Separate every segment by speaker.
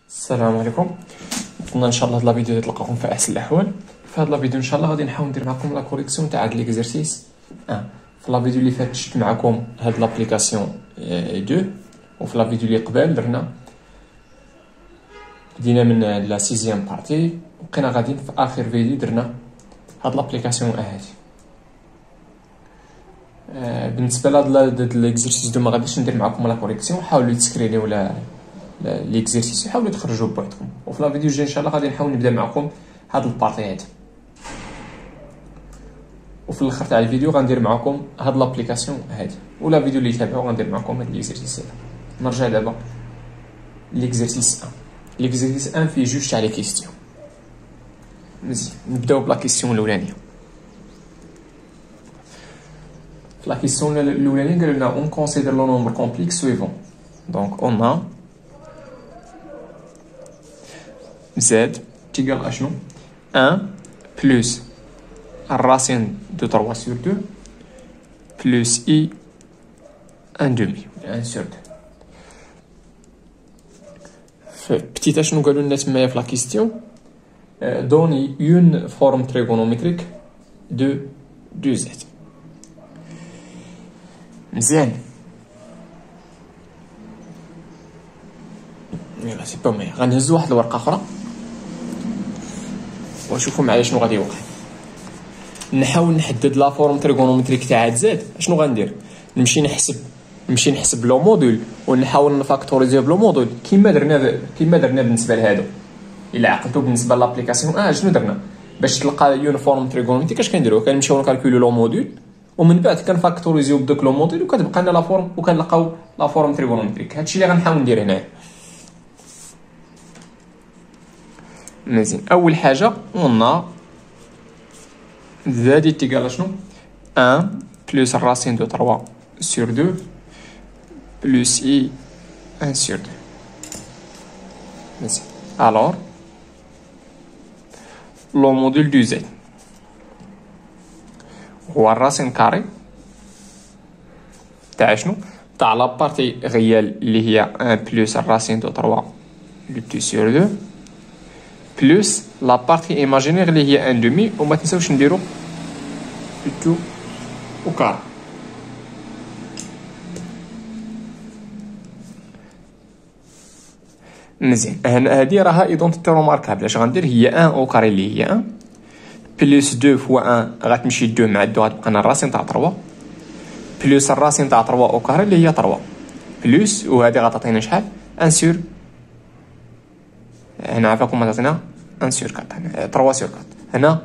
Speaker 1: السلام عليكم. نتمنى ان شاء الله هاد لا فيديو تلقاكم في احسن الاحوال. في هاد لا فيديو ان شاء الله غادي نحاول ندير معكم لا كوريكسيون تاع هاد ليكزرسيس. في لا فيديو اللي فات شفت معكم هاد لابليكاسيون 2، وفي لا فيديو اللي قبل بدينا من لا 6 بارتي، وبقينا غاديين في اخر فيديو درنا هاد لابليكاسيون هادي. بالنسبه لهاد ليكزرسيس ما غاديش ندير معكم لا كوريكسيون، حاولوا تسكرينيو ولا ليكزرسيس حاولوا تخرجوا بوحدكم، وفي لا فيديو الجاي ان شاء الله غادي نحاول نبدا معكم هاد البارتي هادي، وفي الاخر تاع الفيديو غندير معكم هاد لابليكاسيون هادي، ولا فيديو اللي يتابعوا غندير معكم هاد ليكزرسيس هذا. نرجع دابا ليكزرسيس 1. ليكزرسيس 1 فيه جوج تاع لي كيستيون. مزيان، نبداو بلا كيستيون الاولانيه. في لا كيستيون الاولانيه قالوا لنا اون كونسيدير لو نومبر كومبلكس سويفون. دونك اون ا زاد تيقال اشنو 1 بلس الراسين دو 3 sur 2 plus i 1 demi 1 sur 2. Petit اشنو قالوا لنا تمايا في لا كيستيون دوني اون فورم تريغونومتريك دو 2z. مزيان، يلا سي با مي غنهزو واحد الورقه اخرى ونشوفوا معايا شنو غادي يوقع. نحاول نحدد لا فورم تريغونومتريك تاع زد. شنو غندير؟ نمشي نحسب لو موديل ونحاول نفاكتوريزي بلو موديل كيما درنا بالنسبه لهادو. الا عقلتو بالنسبه لابليكاسيون شنو درنا باش تلقى يونيفورم تريغونومتريك؟ اش كنديرو؟ كنمشيو نكالكولو لو موديل ومن بعد كنفاكتوريزيو بداك لو موديل وكتبقى لنا لا فورم وكنلقاو لا فورم تريغونومتريك. هادشي اللي غنحاول ندير هنايا. مزيان، اول حاجه قلنا زادي تيقال شنو 1 بلس الراسين دو 3 sur 2 plus i 1 sur 2. مزيان، alors لو موديل دو زد هو الراسين كاري تاع شنو؟ تاع لا بارتي غيال اللي هي 1 بلس الراسين دو 3 لو 2 sur 2 بلس لا بارتي ايماجينير اللي هي 1 دومي، وما تنساوش نديرو لو 2 و كار. مزيان، هادي راها ايدونتيتي روماركابل. اش غندير؟ هي 1 او كاري اللي هي 1 بلس 2 فوا 1 غتمشي 2 مع 2 غتبقى لنا الراسين تاع 3 بلس الراسين تاع 3 او كاري اللي هي 3 بلس وهادي غتعطينا شحال 1 سور هنا عافاكم غتعطينا 1 سور 4 هنا 3 سور 4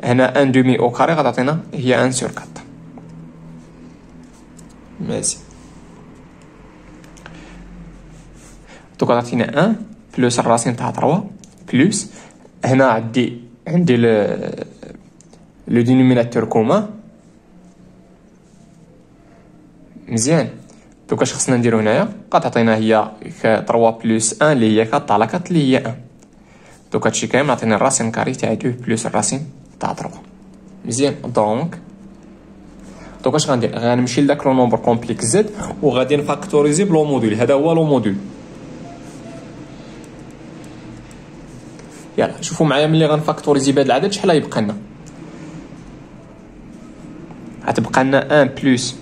Speaker 1: هنا 1 دومي او كاري غتعطينا هي 1 سور 4. مزيان، دوك غتعطينا 1 بلس الراسين تاع 3 بلس هنا عندي لو دينوميناتور كومان. مزيان، دوك اش خصنا نديرو هنايا؟ غتعطينا هي 3 بلس 1 اللي هي 4 على 4 اللي هي 1. دوك هادشي كامل عطينا الراسين كاري تاع 2 بلس الراسين تاع 3. مزيان، دوك اش غندير؟ غنمشي لداك لو نومبر كومبلكس زد وغادي نفاكتوريزي بلو موديل. هذا هو لو موديل. يلا شوفوا معايا ملي غنفاكتوريزي بهذا العدد شحال غيبقى لنا. غتبقى لنا 1 بلس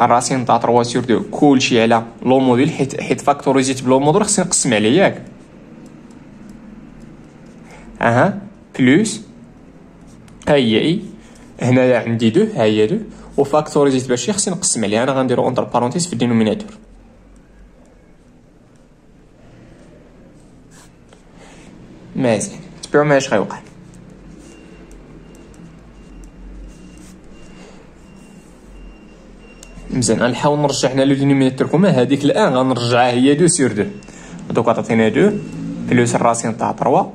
Speaker 1: الراسين تاع 3 سور 2 كلشي على لو موديل، حيت فاكتوريزيت بلو موديل خصني نقسم عليه ياك. بلس ها هي اي هنايا عندي 2 ها هي 2 وفاكتوريزيت باش خصني نقسم عليه. انا غنديرو اونتر بارونتيز في الدينوميناتور. مزيان، تبعوا معايا اش غيوقع. مزيان، غنحاول نرجع هنا لو دينوميناتور كوما هذيك الان غنرجعها هي 2 سور 2. دوك غتعطينا 2 بلس الراسين تاع 3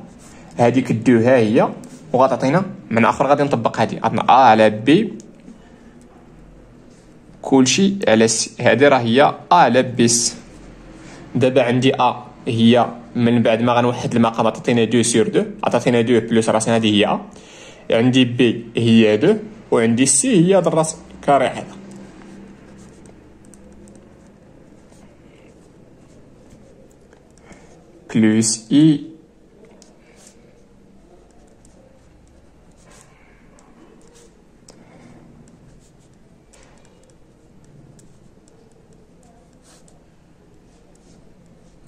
Speaker 1: هذيك 2 ها هي وغتعطينا من اخر غادي نطبق هذه عطنا ا على بي كلشي على سي. هذه راه هي ا على بيس. دابا عندي ا هي من بعد ما غنوحد المقام عطينا 2 سور 2 عطاتينا 2 بلس راسين هذه هي ا. عندي بي هي 2 وعندي سي هي هذا الراس كاري هذا. بلس اي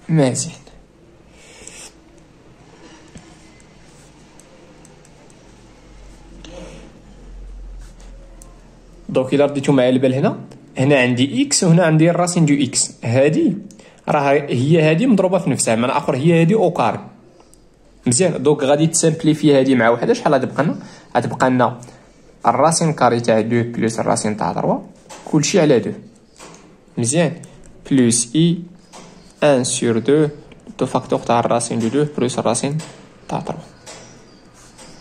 Speaker 1: مزيان. دونك الا رديتو معايا البال هنا عندي اكس وهنا عندي الراسين دو اكس. هادي راه هي هادي مضروبه في نفسها، معنى اخر هي هادي او كاري. مزيان. دونك غادي تسامبليفي هادي مع وحده. شحال غتبقى لنا؟ غتبقى لنا الراسين كاري تاع 2 بلس الراسين تاع 3 كلشي على 2. مزيان. بلس اي 1 سور 2 دو فاكتور تاع الراسين دو 2 بلس الراسين تاع 3.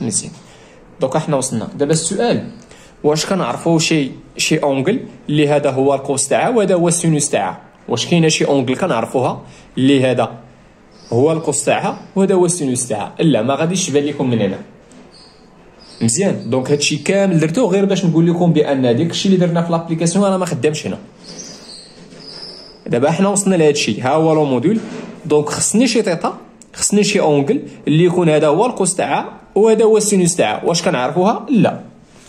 Speaker 1: مزيان. دونك حنا وصلنا. دابا السؤال واش كنعرفوا شي اونغل اللي هذا هو الكوس تاعها وهذا هو السينوس تاعها؟ واش كاينه شي اونغل كنعرفوها اللي هذا هو الكوس تاعها وهذا هو السينوس تاعها؟ لا، ما غاديش تبان لكم من هنا. مزيان. دونك هادشي كامل درتو غير باش نقول لكم بان داكشي اللي درنا في لابليكاسيون راه ما خدامش هنا. دابا حنا وصلنا لهادشي، ها هو لو موديل. دونك خصني شي تيتا، خصني شي اونغل اللي يكون هذا هو الكوس تاعها وهذا هو السينوس تاعها. واش كنعرفوها؟ لا.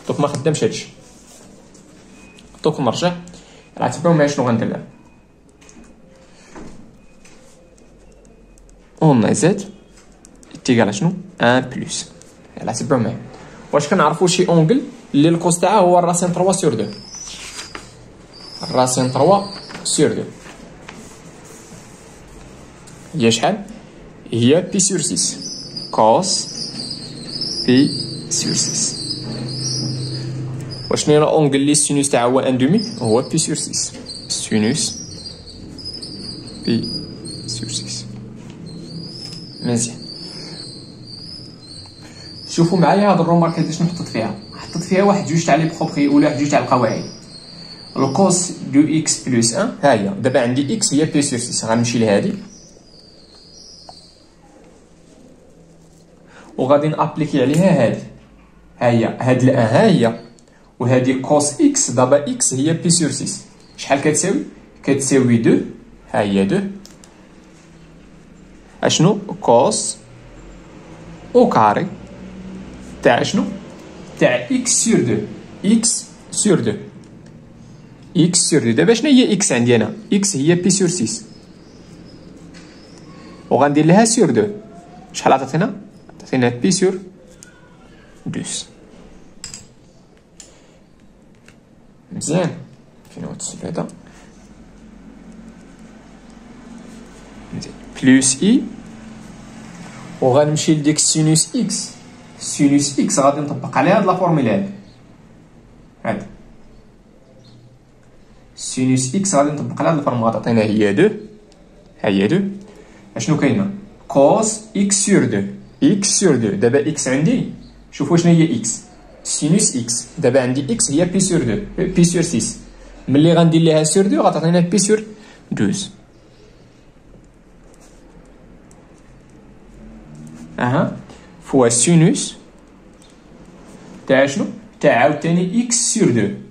Speaker 1: دونك ما خدامش هادشي. دونك نرجع راه تبعوا معايا شنو غندير دابا. اون زد تيغال شنو 1 بلس. يلا تبعوا معايا. واش كنعرفوا شي اونغل اللي الكوس تاعها هو الراسين 3 سور 2؟ الراسين 3 سور 2 هي شحال؟ هي بي سور 6 كوس بي سور 6. وشنو هي الاونغل اللي السينوس تاعها هو 1 دومي؟ هو بي سور 6 سينوس بي سور 6. مزيان. شوفوا معايا هاد الروماركات اللي شنو حطيت فيها واحد جوج تاع لي بروبري ولا واحد جوج تاع القواعد. الكوس دو اكس بلس 1 ها هي. دابا عندي اكس هي بي سور 6. غنمشي لهادي وغادي نابليكي عليها هادي. ها هي هاد الان ها هي، وهادي كوس اكس. دابا اكس هي بي سور 6. شحال كتساوي؟ كتساوي 2. ها هي 2 اشنو كوس او كاري تاع شنو؟ تاع اكس سور 2. اكس سور 2 اكس سور 2. دابا شنو هي اكس عندي انا؟ اكس هي بي سور 6 وغندير لها سور 2. شحال عطاتينا؟ عطاتينا بي سور 2. مزيان. فين هو التسجيل هذا؟ مزيان. بلس اي وغنمشي لديك سينوس اكس. سينوس اكس غادي نطبق عليها هاد لا فورمولا هاد. سينوس اكس غادي نطبق عليها هاد الفورمولا. غتعطينا هي 2. ها هي 2. اشنو كاينه؟ كوس اكس سور 2. اكس سور 2. دابا اكس عندي شوفوا شنو هي اكس. سينوس اكس. دابا عندي اكس هي بي سور 2 بي سور 6. ملي غندير ليها سور 2 غتعطينا بي سور 12. اها فوا سينوس تاع شنو؟ تاع عاوتاني اكس سور 2.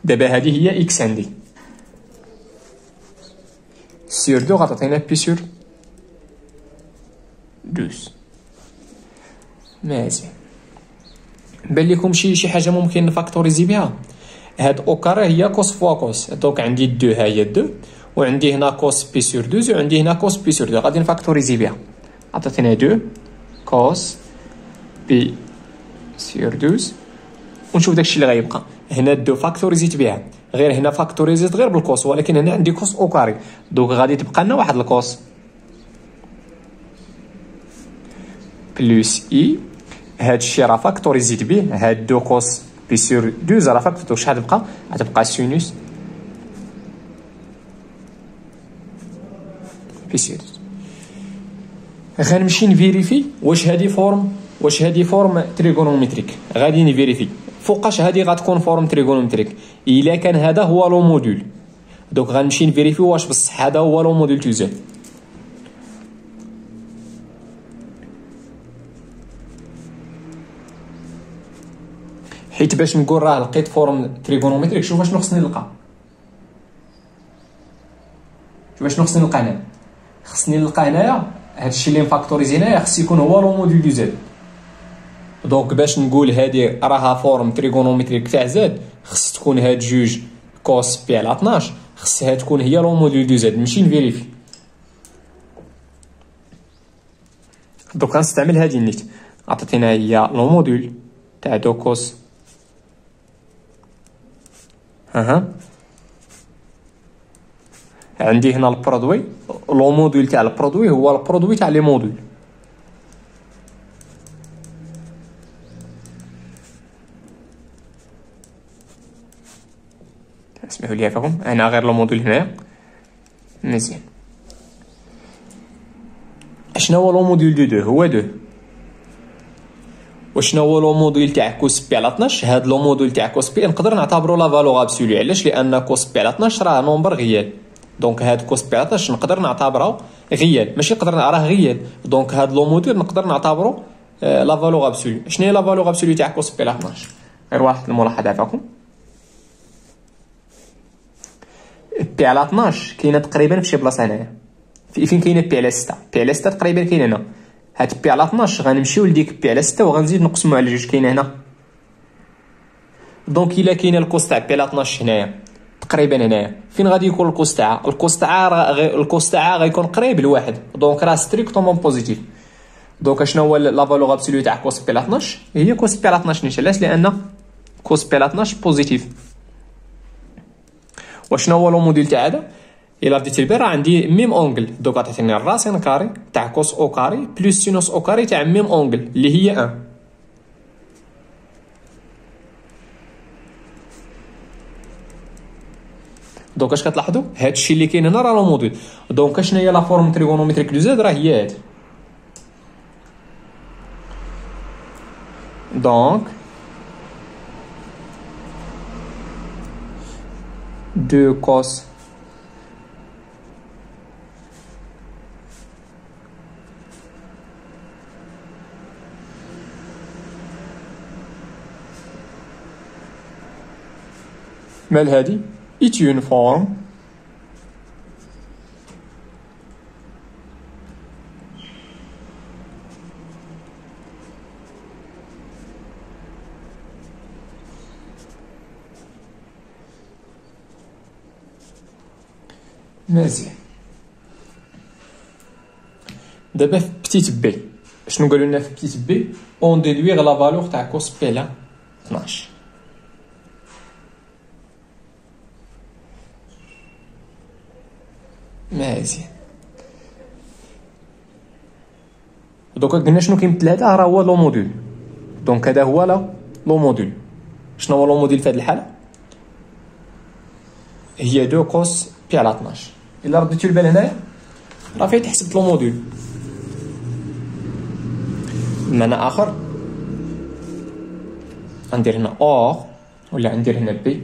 Speaker 1: دابا هذه هي اكس عندي سور 2 غتعطينا بي سور 12. مزيان. بان لكم شي حاجه ممكن نفاكتوريزي بها. هاد او كاري هي كوس فوا كوس. دونك عندي 2 ها هي 2 وعندي هنا كوس بي سور 12 وعندي هنا كوس بي سور 2. غادي نفاكتوريزي بها. عطاتنا 2 كوس بي سور 12 ونشوف داكشي اللي غيبقى. هنا 2 فاكتوريزيت بها، غير هنا فاكتوريزيت غير بالكوس، ولكن هنا عندي كوس او كاري. دونك غادي تبقى لنا واحد الكوس بلس اي. هادشي راه فاكتوريزيت به. هاد 2 كوس بي سور 12 راه فاكتور. شحال تبقى؟ غتبقى سينوس بي سور. غنمشي نفيريفي واش هادي فورم تريغونومتريك. غادي نفيريفي فوقاش هادي غتكون فورم تريغونومتريك. الا كان هذا هو لو موديل دونك غنمشي نفيريفي واش بصح هذا هو لو موديل تو زد. حيت باش نقول راه لقيت فورم تريغونومتريك شوف شنو خصني نلقى. شوف شنو خصني نلقى هنا. خصني نلقى هنايا هادشي اللي مفاكتوريزي هنايا خص يكون هو لو موديل دو زد. دونك باش نقول هادي راها فورم تريغونومتريك تاع زد، خص تكون هاد جوج كوس بي على 12 خصها تكون هي لو موديل دو زد. نمشي نفيريفي. دوك غنستعمل هادي النيت، عطاتينا هي لو موديل تاع دو كوس عندي هنا البرودوي. لو موديل تاع البرودوي هو البرودوي تاع لي موديل. اسمحوا لي عفاكم، انا غير لو موديل هنايا مزيان. اشنا هو لو موديل دو هو دو. وشنا هو لو موديل تاع كوس بي على 12؟ هاد لو موديل تاع كوس بي نقدر نعتبرو لا فالور ابسولو. علاش؟ لان كوس بي على 12 راه نومبر غيال. دونك هاد كوس بي على 12 نقدر نعتبره غيال، ماشي نقدر راه غيال. دونك هاد لو موديل نقدر نعتبرو لا فالور ابسولو. شنو هي لا فالور ابسولو تاع كوس بي على 12؟ غير واحد الملاحظه عفاكم. بي على 12 كاينه تقريبا في شي بلاصه هنايا. فين كاينه بي على 6؟ بي على 6 تقريبا كاين هنا. هاد بي على 12 غنمشيو لديك بي على 6 وغنزيد نقسمو على جوج كاينه هنا. دونك الا كاينه الكوس تاع بي على 12 هنايا تقريبا هنايا، فين غادي يكون الكوس تاعها؟ الكوس تاعها غيكون قريب لواحد. دونك راه ستريكتومون بوزيتيف. دونك شنو هو لا فالور ابسولو تاع كوس بي على 12؟ هي كوس بي على 12 نيش. علاش؟ لان كوس بي على 12 بوزيتيف. وشنو هو لو موديل تاع هذا؟ الا رديتي البال راه عندي ميم اونغل. دوك عطيتيني الراسين كاري تاع كوس او كاري بلس سينوس او كاري تاع ميم اونغل اللي هي 1. دونك اش كتلاحظوا؟ هادشي اللي كاين هنا راه لو موديل. دونك شنو هي لا فورم تريغونومتريك دو زد؟ راه هي هاد. دونك دو كوس مال هادي est une forme مزيان. دابا في بتيت بي شنو قالوا لنا في بتيت بي؟ اون ديدويغ لا فالور تاع كوس بي على 12. مزيان. دوكا قلنا شنو كيمثل هذا؟ راه هو لو موديل. دونك هذا هو لو موديل. شنو هو لو موديل في هذه الحاله؟ هي دو كوس بي على 12. الا رديتو البال هنايا راه فايت حسبت لو موديل. بمعنى اخر غندير هنا اور ولا غندير هنا بي.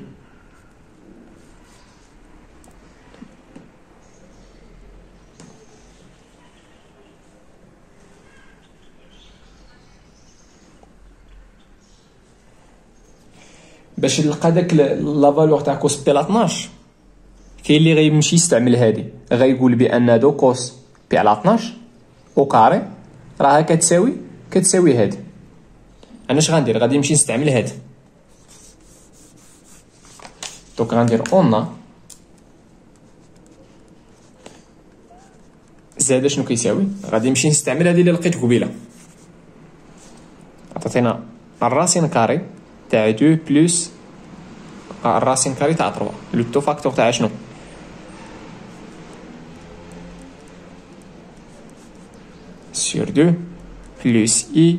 Speaker 1: باش نلقى داك لا فالور تاع كوس بي على 12 كاين اللي غيمشي يستعمل هادي، غيقول بان دو كوس بي على 12 او كاري راها كتساوي هادي. انا اش غندير؟ غادي نمشي نستعمل هادي. دونك غندير اون زائد شنو كيساوي؟ غادي نمشي نستعمل هادي اللي لقيت قبيله. عطاتينا الراسين كاري تاع 2 بلس الراسين كاري تاع 3. لو تو فاكتور تاع شنو؟ sur 2 plus i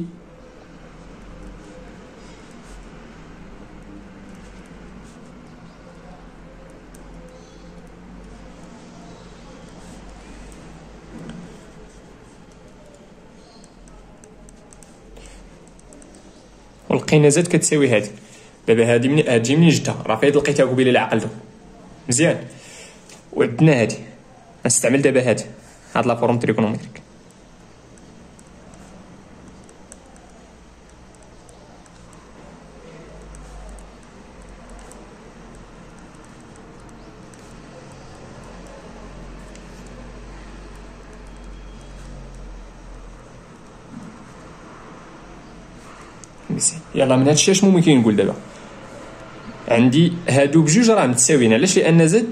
Speaker 1: ولقينا زاد كتساوي هادي. دابا هادي من هادي منين جبتها؟ راه فايت لقيتها قبيله اللي عقلتو مزيان. وعندنا هادي نستعمل دابا هاد لا فورم تريغونومتريك. يلا من هادشي اش ممكن نقول دابا؟ عندي هادو بجوج راه متساويين. علاش؟ لان زد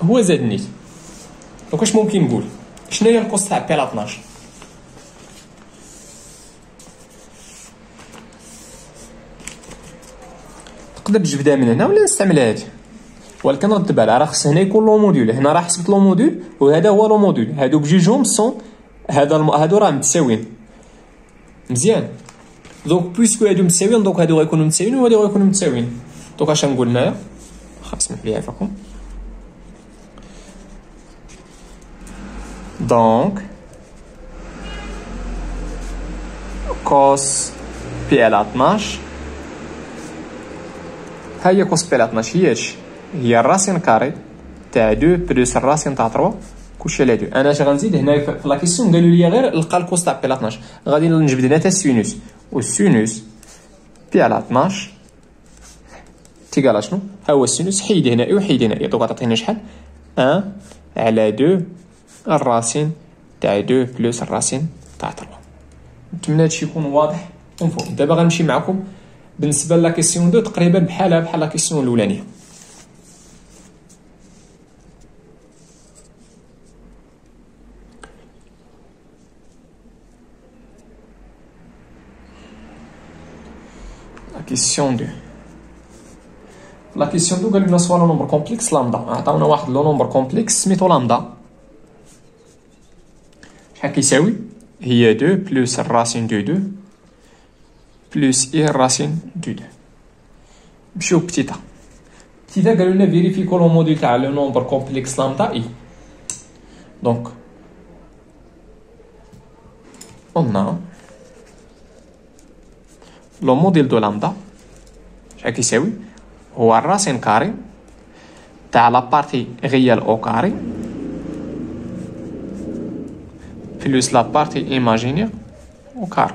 Speaker 1: هو زد نيت. دونك اش ممكن نقول؟ شنو هي الكوست تاع بي على 12؟ تقدر تجبدها من هنا ولا نستعمل هادي، ولكن رد بالها راه خص هنا يكون لو موديول. هنا راه حسبت لو موديول وهذا هو لو موديول. هادو بجوجهم سون هادو راه متساويين مزيان. دونك بويسكو هادو متساويين دونك هادو غيكونوا متساويين وهادو غيكونوا متساويين. دونك اش نقول هنايا؟ واخا اسمح لي عافاكم. دونك كوس بي على 12 ها هي كوس بي على 12 هي هادشي، هي الراسين كاري تاع 2 بلس الراسين تاع 3 كلشي على 2. انا اش غنزيد هنا في لا كيسيون قالوا لي غير لقى الكوس تاع بي على 12. غادي نجبد هنا حتى السينوس، والسينوس بي على 12 تيقال شنو؟ ها هو السينوس. حيد هنا اي وحيد هنا اي. دونك تعطينا شحال؟ 1 على 2 الراسين تاع 2 بلس الراسين تاع 3. نتمنى هادشي يكون واضح ومفهوم. دابا غنمشي معكم بالنسبه لا كيسيون 2 تقريبا بحالها بحال لا كيسيون الاولانيه. لا كيسيون 2 لا كيسيون 2 قال لنا سوا لو نومبر كومبلكس لامدا. عطاونا واحد لو نومبر كومبلكس سميتو لامدا. شحال كيساوي؟ هي 2 بلس الراسين دو 2 بلس اي الراسين دو 2. نمشيو بتيتا. بتيتا قالوا لنا فيريفيكو لو موديل تاع لو نومبر كومبلكس لامدا اي. دونك قلنا لو موديل دو لامدا شحال كيساوي؟ هو الراسين كاري تاع لا بارتي ريال او كاري بلس لا بارتي ايماجينير او كاري.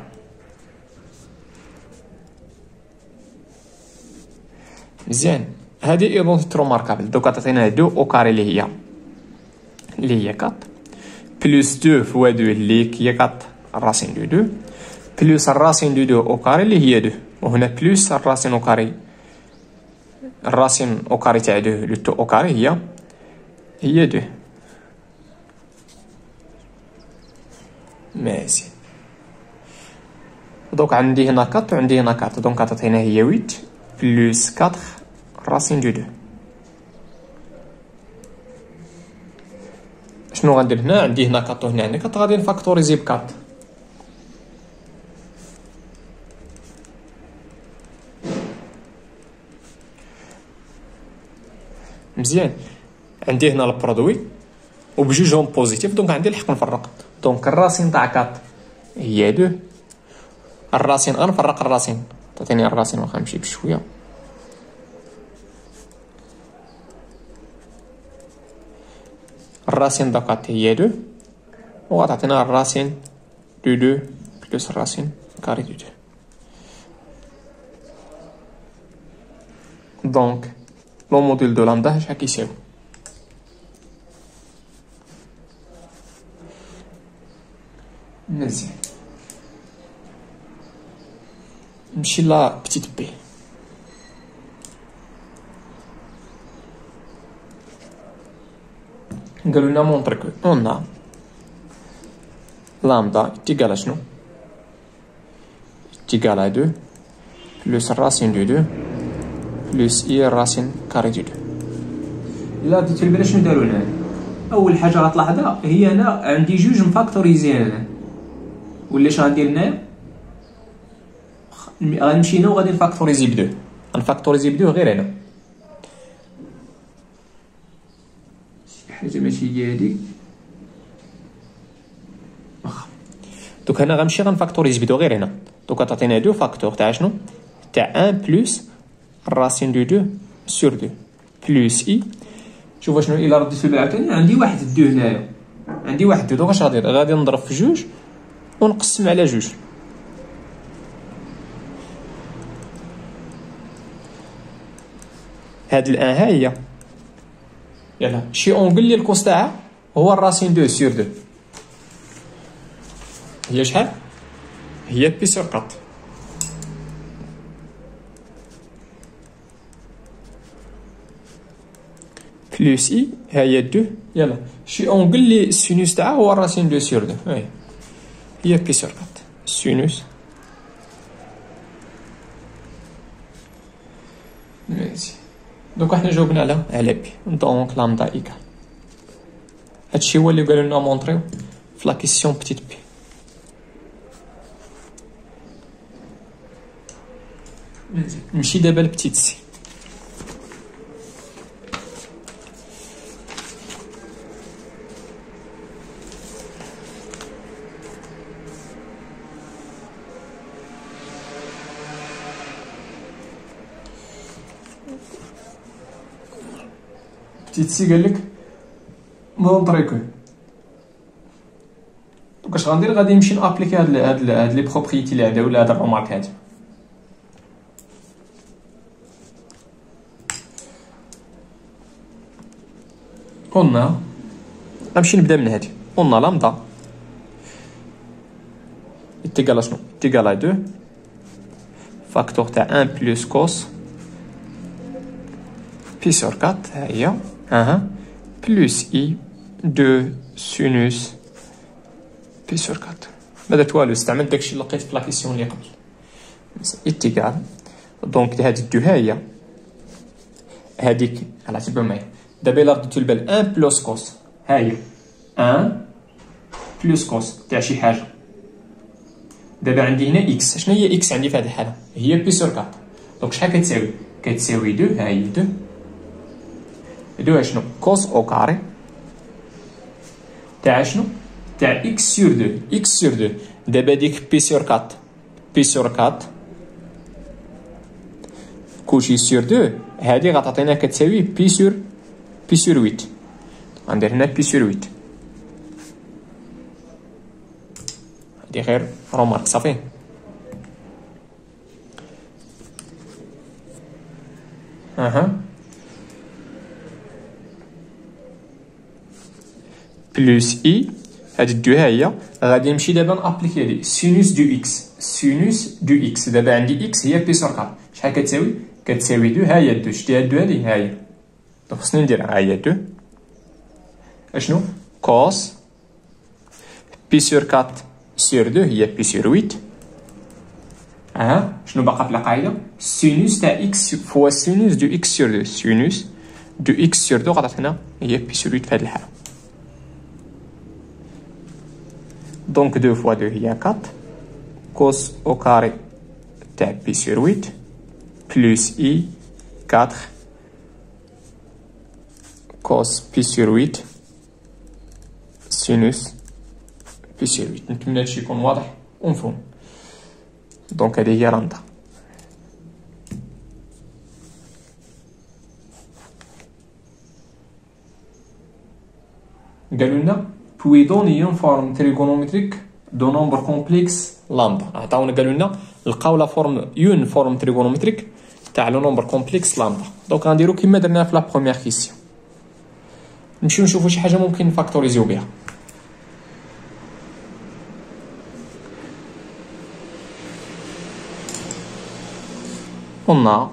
Speaker 1: مزيان. هادي ايدونتيتي روماركابل. دوكا تعطينا 2 او كاري اللي هي 4 بلس 2 فوا 2 اللي هي 4 الراسين دو 2 بلس الراسين دو 2 او كاري اللي هي 2 وهنا بلس الراسين او كاري. الراسين او كاري تاع 2 لو 2 او كاري هي 2. مزيان. دونك عندي هنا 4 وعندي هنا 4. دونك تعطينا هي 8 بلس 4 راسين دو 2. شنو غندير هنا؟ عندي هنا 4 وهنا عندي 4. غادي نفاكتوريزي ب 4. مزيان. عندي هنا البرودوي وبجوجهم بوزيتيف دونك عندي الحق نفرق. دونك الراسين تاع 4 هي 2 الراسين غنفرق الراسين. تعطيني الراسين واخا نمشي بشويه. الراسين داكات هي 2 وغتعطينا الراسين دو 2 بلس الراسين كاري دو 2. دونك لو موديل دو لامدا شحال كيساوي؟ مزيان. نمشي لا بتيت بي. قالوا لنا مونطري كو اون لامدا تيقال شنو؟ تيقال 2 بلس الراسين دو 2 بلس اي الراسين كاري دو 2. الا بديتو البلا شنو داروا لنا؟ اول حاجه غتلاحظها هي انا عندي جوج مفاكتوريزين هنا. ولا اش غندير هنايا؟ غنمشي هنا وغادي نفاكتوريزي ب 2. غنفاكتوريزي ب 2 غير هنا. شي حاجه ماشي هي هاديك. واخا دوك هنا غنمشي غنفاكتوريزي ب 2 غير هنا. دوك تعطينا 2 فاكتور تاع شنو؟ تاع 1 بلس الراسين دو 2 سور 2 بلس اي. شوف شنو الا رديت البال عاوتاني عندي واحد 2 هنايا. عندي واحد 2. دوك اش غادي ندير؟ غادي نضرب في جوج ونقسم على جوج. هاد الان ها هي. يلا شي اونغل لي الكوس تاعها هو الراسين 2 سور 2. هي شحال؟ هي بي سور 4. بلوس اي ها هي دو. يلا شي اونغل لي السينوس تاعها هو راسين دو سور دو، هي بي سور 4 سينوس. ماشي دوك حنا جاوبنا على بي. دونك لامدا ايكال هادشي هو اللي قالوا لنا مونطريو في لا كيسيون بتيت بي. نمشي دابا لبتيت سي. بتيت سي قال لك مونطريكو. دونك اش غندير؟ غادي نمشي نابليكي هاد لي بروبريتي اللي هذا ولا هاد الرومارك هادي. قلنا غنمشي نبدا من هادي. قلنا لامدا تيغال شنو؟ تيغال 2 فاكتور تاع 1 بلس كوس بي سور 4 ها هي بلس اي 2 سينوس بي سور 4. ما درت والو، استعملت داكشي اللي لقيت في لا كيسيون اللي قبل. تيغال دونك هادي 2 ها هي هاديك على تبع معايا. دابا الا رديتو البال 1 بلس كوس ها هي 1 بلس كوس تاع شي حاجه. دابا عندي هنا اكس. شنو هي اكس عندي في هذه الحاله؟ هي بي سور 4. دونك شحال كتساوي؟ كتساوي 2 ها هي 2 2 شنو؟ كوس او كاري تاع شنو؟ تاع اكس سور 2 اكس سور 2. دابا ديك بي سور 4 بي سور 4 كلشي سور 2 هادي غتعطينا كتساوي بي سور 8. غندير هنا بي سور 8. هادي غير رومارك صافي. بلس اي هاد الدو ها هي. غادي نمشي دابا نابليكي هادي سينوس دو اكس. سينوس دو اكس دابا عندي اكس هي بي سور 4. شحال كتساوي؟ كتساوي 2 ها هي 2. شتي هاد 2 هادي ها هي. دونك خصني ندير ها هي 2 اشنو؟ كوس بي سور 4 سور 2 هي بي سور 8. شنو باقا في القاعده؟ سينوس تاع اكس فوا سينوس دو اكس سور 2. سينوس دو اكس سور 2 غتعطينا هي بي سور 8 في هاد الحاله. دونك 2 فوا 2 هي 4 كوس او كاري تاع بي سور 8 بلس اي 4 كوس بي سور 8 سينوس بي سور 8. نتمنى هادشي يكون واضح ومفهوم. دونك هادي هي لامدا. قالوا لنا بوي دوني اون فورم تريغونومتريك دو نومبر كومبلكس لامدا. عطاونا قالوا لنا لقاو لا فورم اون فورم تريغونومتريك تاع لو نومبر كومبلكس لامدا. دونك غنديرو كيما درنا في لا بروميير كيسيون. نمشيو نشوفو شي حاجه ممكن نفاكتوريزيو بها. قلنا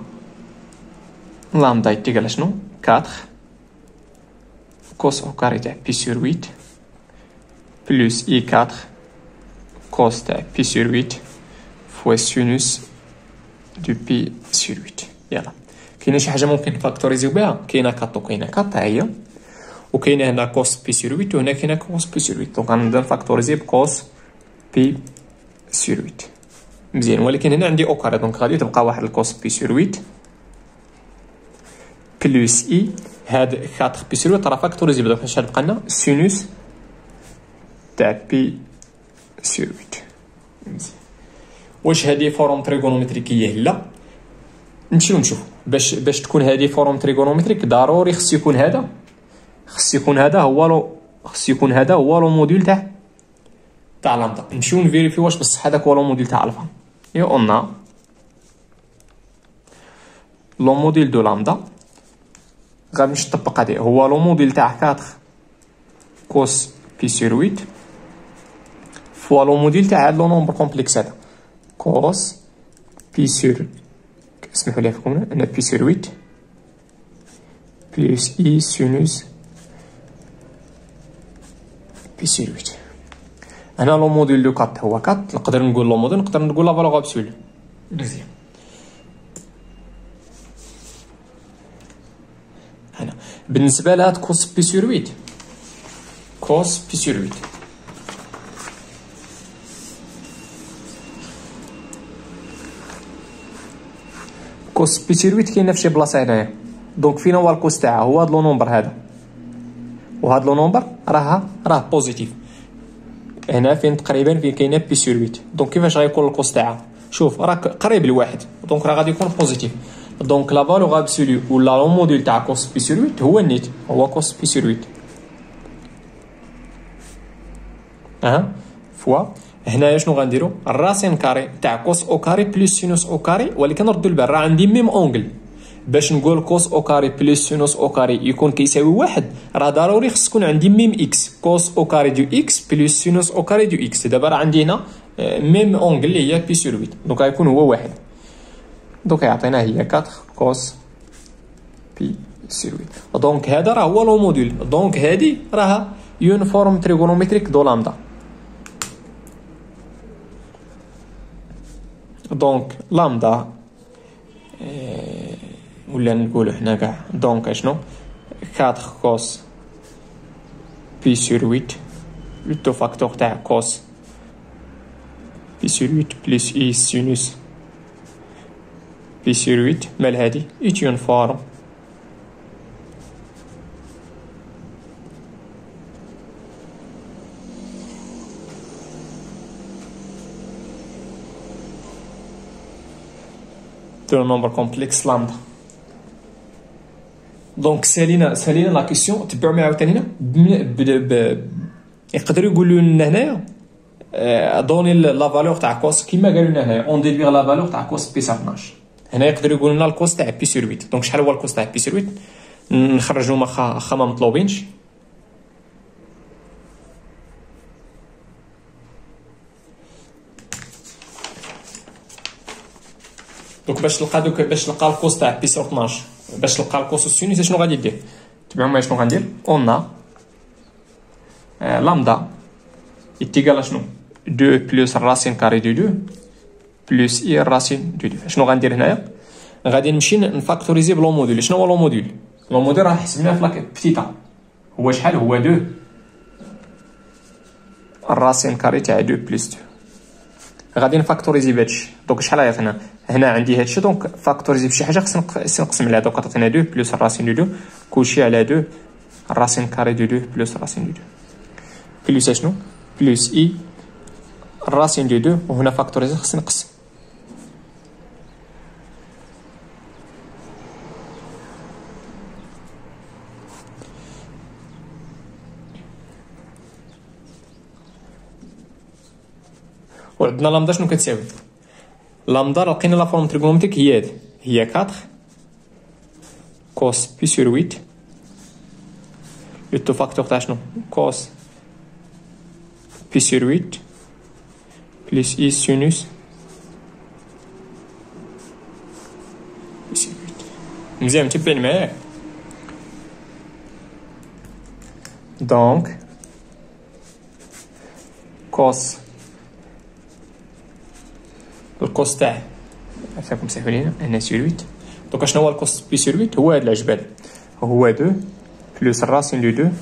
Speaker 1: لامدا يتيغال شنو؟ 4 كوس او كاري تاع بي سور 8 بلس اي 4 كوس تاع بي سور 8 فوا سينوس دو بي سور 8. يلا كاينه شي حاجه ممكن نفاكتوريزيو بها؟ كاينه 4 وكاينه 4 هي، وكاينه هنا كوس بي سور 8 وهنا كاينه كوس بي سور 8. دونك غنبدا نفاكتوريزي بكوس بي سور 8 مزيان. ولكن هنا عندي او كاري دونك غادي تبقى واحد الكوس بي سور 8 بلس اي هاد 4 بي سور 8 راه فاكتوريزي. دونك شحال بقى لنا؟ سينوس تاع بي سور 8 مزيان. واش هادي فورم تريغونومتريكيه؟ لا. نمشيو نشوفو باش تكون هادي فورم تريغونومتريك ضروري خص يكون هذا هو لو موديل تاع لامدا. نمشيو نفيريفي واش بصح هذاك هو لو موديل تاع الفا. اي قلنا لو موديل دو لامدا غنمشي نطبق هادي هو لو موديل تاع 4 كوس بي سور 8 فوا لو موديل تاع هاد لو نومبر كومبلكس هذا كوس بي سور اسمحوا لي فيكم هنا بي سور 8 بلس اي سينوس بي سي 8. هنا لو موديل دو 4 هو 4. نقدر نقول لو موديل، نقدر نقول لا فالور ابسولو. مزيان. هنا بالنسبه لهاد كوس بي سور 8، كوس بي سور 8 كوس بي سور 8 كاينه في شي بلاصه هنايا. دونك فين هو الكوس تاعها؟ هو هاد لو نومبر هذا، وهاد لو نومبر راه بوزيتيف هنا فين تقريبا فين كاينه بي سور 8. دونك كيفاش غيكون الكوس تاعها؟ شوف راك قريب لواحد، دونك راه غادي يكون بوزيتيف. دونك لا فالور ابسولو ولا لو موديل تاع كوس بي سور 8 هو النيت، هو كوس بي سور 8 فوا. هنايا شنو غنديرو؟ الراسين كاري تاع كوس او كاري بلس سينوس او كاري، ولكن ردوا البال راه عندي ميم اونغل. باش نقول كوس او كاري بلس سينوس او كاري يكون كيساوي واحد، راه ضروري خص تكون عندي ميم اكس. كوس او كاري دو اكس بلس سينوس او كاري دو اكس. دابا راه عندي هنا ميم اونغل اللي هي بي سور 8، دونك غيكون هو واحد. دونك يعطينا هي 4 كوس بي سور 8. دونك هذا راه هو لو موديل. دونك هادي راها يونيفورم تريغونومتريك دو لامدا. دونك لامدا ولا نقولو حنا كاع دونك اشنو 4 كوس بي سور 8 لو فاكتور تاع كوس بي سور 8 بلس اي سينوس بي سور 8 مال هادي ايتيون فورم دو نومبر كومبلكس لامدا. دونك سالينا لا كيسيون. تبعوا معايا عاوتاني هنا يقدروا يقولوا لنا هنايا دوني لا فالور تاع كوس كيما قالوا لنا هنايا اون ديفيغ لا فالور تاع كوس بي 12. هنا يقدروا يقولوا لنا الكوس تاع بي سور 8. دونك شحال هو الكوس تاع بي سور 8؟ نخرجوا ما مطلوبينش. دونك باش تلقى الكوس تاع بي سور 12، باش تلقى الكوس السينوس شنو غادي دير؟ تبعوا معايا شنو غندير. اون لامدا يتيكال شنو 2 بلس الراسين كاري دو 2 بلس اي الراسين دو 2. شنو غندير هنايا؟ غادي نمشي نفاكتوريزي بلو موديل. شنو هو لو موديل؟ لو موديل راه حسبناه في لاك بتيتا، هو شحال؟ هو 2 الراسين كاري تاع 2 بلس 2. غادي نفاكتوريزي بهادشي. دونك شحال عيطنا؟ هنا عندي هادشي، دونك فاكتوريزي بشي حاجه خصني نقسم عليها. دونك عطينا 2 بلس الراسين دو 2 كلشي على 2 الراسين كاري دو 2 بلس الراسين دو 2 بلس شنو؟ بلس اي الراسين دو 2. وهنا فاكتوريزي خصني نقسم. وعندنا لامدا شنو كتساوي؟ لامدا لقينا لا فورم تريغونومتريك هي هادي، هي 4 كوس بي سور 8 لو فاكتور تاع شنو؟ كوس بي سور 8 بلس اي سينوس بي سور 8. مزيان متبعين معايا؟ دونك كوس الكوس تاع عفاكم سمحوا لينا هنا سور 8. دونك شنو هو الكوس بي سور 8؟ هو هاد العجبال، هو 2 بلس الراسين دو 2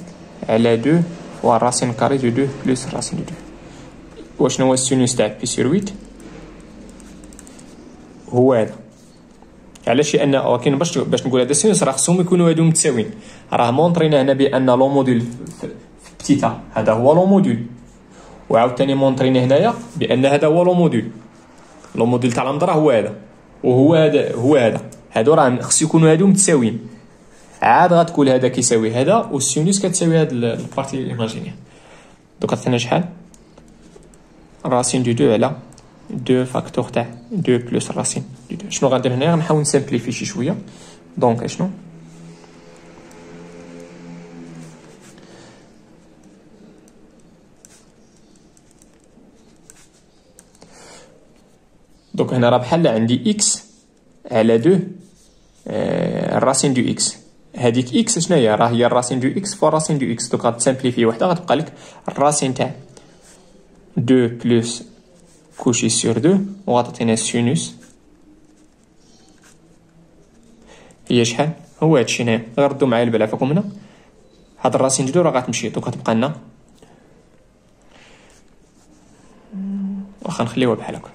Speaker 1: على 2 والراسين كاري دو 2 بلس الراسين دو 2. وشنو هو السينوس تاع بي سور 8؟ هو هذا. علاش؟ لان ولكن باش نقول هذا السينوس راه خصهم يكونوا هادو متساويين. راه مونطرينا هنا بان لو موديل في بتيتا هذا هو لو موديل، وعاوتاني مونطرينا هنايا بان هذا هو لو موديل. لو موديل تاع لامدا هو هذا، وهو هذا هادو راه خص يكونوا هادو متساويين. عاد غتقول هذا كيساوي هذا والسينوس كتساوي هاد البارتي ايماجينير. دوك عطينا شحال؟ راسين دو 2 على 2 فاكتور تاع 2 بلس راسين دو 2. شنو غندير هنا؟ غنحاول نسامبليفي شي شويه. دونك شنو؟ دونك هنا راه بحال عندي اكس على 2 الراسين دو اكس. هذيك اكس شنو هي؟ راه هي الراسين دو اكس فوا الراسين دو اكس. دوك غتسامبليفي وحده غتبقى لك الراسين تاع 2 بلس كوشي سور 2 وغتعطينا سينوس هي شحال؟ هو هادشي هنايا. غردو معايا البلا فيكم هنا هاد الراسين دو راه غتمشي. دوك غتبقى لنا واخا نخليوها بحال هكا.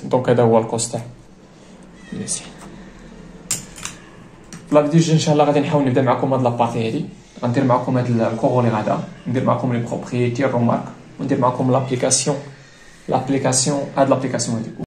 Speaker 1: دونك هذا هو الكوست تاع ميسي. لا فيديو ان شاء الله غادي نحاول نبدا معكم هاد لابارتي هادي. غندير معكم هاد الكور اللي غادا ندير معكم لي بروبريتي الرومارك وندير معكم لابليكاسيون هاد لابليكاسيون هادي.